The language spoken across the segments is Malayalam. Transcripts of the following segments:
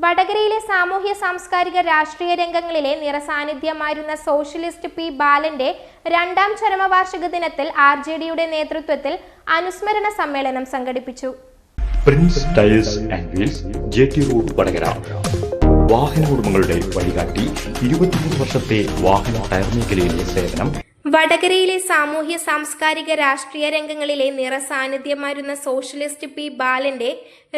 വടകരയിലെ സാമൂഹ്യ സാംസ്കാരിക രാഷ്ട്രീയ രംഗങ്ങളിലെ നിറസാന്നിധ്യമായിരുന്ന സോഷ്യലിസ്റ്റ് പി ബാലന്റെ രണ്ടാം ചരമവാർഷിക ദിനത്തിൽ RJDയുടെ നേതൃത്വത്തിൽ അനുസ്മരണ സമ്മേളനം സംഘടിപ്പിച്ചു. Prince tiles and wheels, JT road, Vadakara. വാഹന ഉടമകളുടെ വഴികാട്ടി, 23 വർഷത്തെ വാഹന ടയർ മേഖലയിലെ സേവനം. വടകരയിലെ സാമൂഹ്യ സാംസ്കാരിക രാഷ്ട്രീയ രംഗങ്ങളിലെ നിറസാന്നിധ്യമായിരുന്ന സോഷ്യലിസ്റ്റ് പി ബാലന്റെ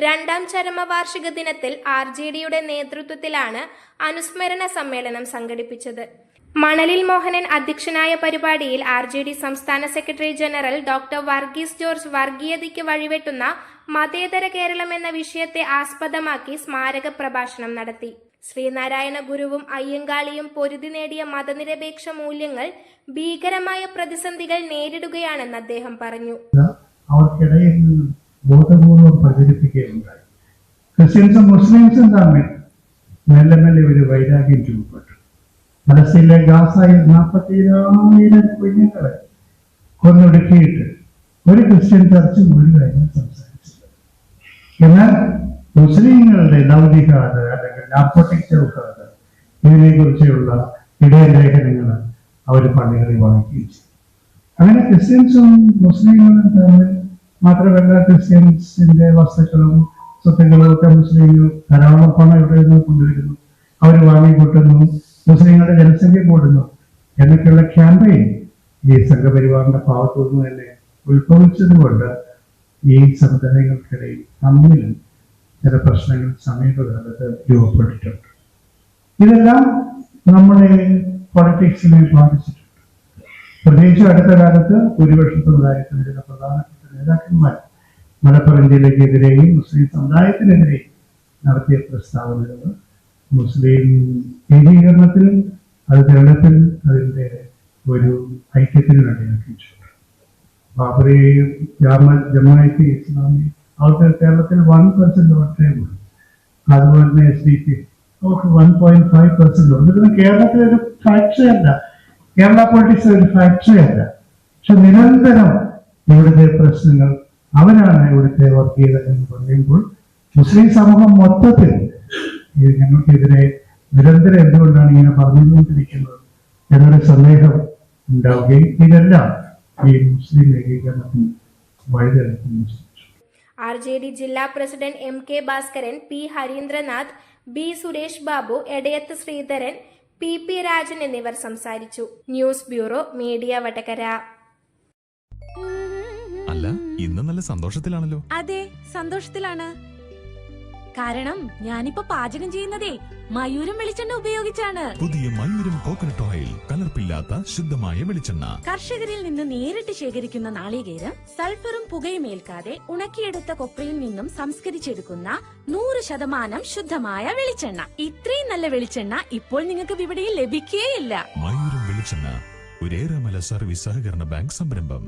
രണ്ടാം ചരമവാർഷിക ദിനത്തിൽ RJDയുടെ നേതൃത്വത്തിലാണ് അനുസ്മരണ സമ്മേളനം സംഘടിപ്പിച്ചത്. മണലിൽ മോഹനൻ അധ്യക്ഷനായ പരിപാടിയിൽ RJD സംസ്ഥാന secretary general doctor Varghese George വർഗീയതയ്ക്ക് വഴിവെട്ടുന്ന മതേതര കേരളം എന്ന വിഷയത്തെ ആസ്പദമാക്കി സ്മാരക പ്രഭാഷണം നടത്തി. ശ്രീനാരായണ ഗുരുവും അയ്യങ്കാളിയും പൊരുതി നേടിയ മതനിരപേക്ഷ മൂല്യങ്ങൾ ഭീകരമായ പ്രതിസന്ധികൾ നേരിടുകയാണെന്ന് അദ്ദേഹം പറഞ്ഞു. അവർക്കിടയിൽ ബോധപൂർവം പ്രചരിപ്പിക്കുകയുണ്ടായി. ക്രിസ്ത്യൻസും മുസ്ലിംസും തമ്മിൽ മെല്ലെ മെല്ലെ ഒരു വൈരാഗ്യം രൂപപ്പെട്ടു. പലസ്തീനിലെ ഗാസയിൽ 47,000 കുഞ്ഞുങ്ങളെ കൊന്നൊടുക്കിയിട്ട് ഒരു ക്രിസ്ത്യൻ ചർച്ചും ഒരു കാര്യം സംസാരിച്ചില്ല. എന്നാൽ മുസ്ലിങ്ങളുടെ ലൗകികത അല്ലെങ്കിൽ നാർക്കോട്ടിക് ചൗക്കാത ഇതിനെ കുറിച്ചുള്ള ഇടയലേഖനങ്ങൾ അവർ പള്ളികളിൽ വായിക്കുകയും ചെയ്തു. അങ്ങനെ ക്രിസ്ത്യൻസും മുസ്ലിങ്ങളും തമ്മിൽ മാത്രമല്ല, ക്രിസ്ത്യൻസിന്റെ വസ്തുക്കളും സ്വത്തുക്കളും ഒക്കെ മുസ്ലിങ്ങൾ ധാരാളം പണം ഇവിടെ നിന്ന് കൊണ്ടുവരുന്നു, അവർ വാങ്ങിക്കൂട്ടുന്നു, മുസ്ലിങ്ങളുടെ ജനസംഖ്യ കൂടുന്നു എന്നൊക്കെയുള്ള ക്യാമ്പയിൻ ഈ സംഘപരിവാറിന്റെ ഭാഗത്തുനിന്ന് തന്നെ ഉത്ഭവിച്ചതുകൊണ്ട് ഈ സമുദായങ്ങൾക്കിടയിൽ തമ്മിലും ചില പ്രശ്നങ്ങൾ സമീപകാലത്ത് രൂപപ്പെട്ടിട്ടുണ്ട്. ഇതെല്ലാം നമ്മുടെ പൊളിറ്റിക്സിനെ ബാധിച്ചിട്ടുണ്ട്. പ്രത്യേകിച്ച് അടുത്ത കാലത്ത് ഭൂരിപക്ഷത്തുണ്ടായിരുന്ന പ്രധാനപ്പെട്ട നേതാക്കന്മാർ മലപ്പുറം ജില്ലയ്ക്കെതിരെയും മുസ്ലിം സമുദായത്തിനെതിരെയും നടത്തിയ പ്രസ്താവനകൾ മുസ്ലിം ഏകീകരണത്തിനും അത് കേരളത്തിൽ അതിൻ്റെ ഒരു ഐക്യത്തിനും ഇടയാക്കിയിട്ടുണ്ട്. ബാബറി ജമാഅത്തെ ഇസ്ലാമി അവർക്ക് കേരളത്തിൽ 1% വോട്ടേ ഉള്ളൂ. അതുപോലെ തന്നെ SDP അവർക്ക് 1.5% ഉണ്ട്. ഇതൊന്നും കേരളത്തിലെ ഒരു ഫാക്ടറി അല്ല, കേരള പൊളിറ്റിക്സ് ഒരു ഫാക്ടറി അല്ല. പക്ഷെ നിരന്തരം ഇവിടുത്തെ പ്രശ്നങ്ങൾ, അവരാണ് ഇവിടുത്തെ വർഗീയത എന്ന് പറയുമ്പോൾ മുസ്ലിം സമൂഹം മൊത്തത്തിൽ ഞങ്ങൾക്കെതിരെ നിരന്തരം എന്തുകൊണ്ടാണ് ഇങ്ങനെ പറഞ്ഞുകൊണ്ടിരിക്കുന്നത് എന്നൊരു സന്ദേഹം ഉണ്ടാവുകയും ഇതെല്ലാം ഈ മുസ്ലിം ഏകീകരണത്തിന് വഴിതെളിക്കുന്നു. RJD ജില്ലാ president MK Bhaskaran, P Harindranath, B Suresh Babu, Edayath Sreedharan, PP Rajan എന്നിവർ സംസാരിച്ചു. News bureau, media, Vadakara. അല്ല, ഇന്ന് നല്ല സന്തോഷത്തിലാണല്ലോ. അതെ, സന്തോഷത്തിലാണ്. കാരണം ഞാനിപ്പോ പാചകം ചെയ്യുന്നതേ മയൂരം വെളിച്ചെണ്ണ ഉപയോഗിച്ചാണ്. പുതിയ മയൂരം കോക്കനട്ട് ഓയിൽ, കലർപ്പില്ലാത്ത ശുദ്ധമായ വെളിച്ചെണ്ണ. കർഷകരിൽ നിന്ന് നേരിട്ട് ശേഖരിക്കുന്ന നാളികേരം സൾഫറും പുകയും ഏൽക്കാതെ ഉണക്കിയെടുത്ത കൊപ്രയിൽ നിന്നും സംസ്കരിച്ചെടുക്കുന്ന 100% ശുദ്ധമായ വെളിച്ചെണ്ണ. ഇത്രയും നല്ല വെളിച്ചെണ്ണ ഇപ്പോൾ നിങ്ങൾക്ക് വിപണിയിൽ ലഭിക്കുകയില്ല. മയൂരം വെളിച്ചെണ്ണ, ഒരു ഏറെമല സർവീസ് സഹകരണ ബാങ്ക് സംരംഭം.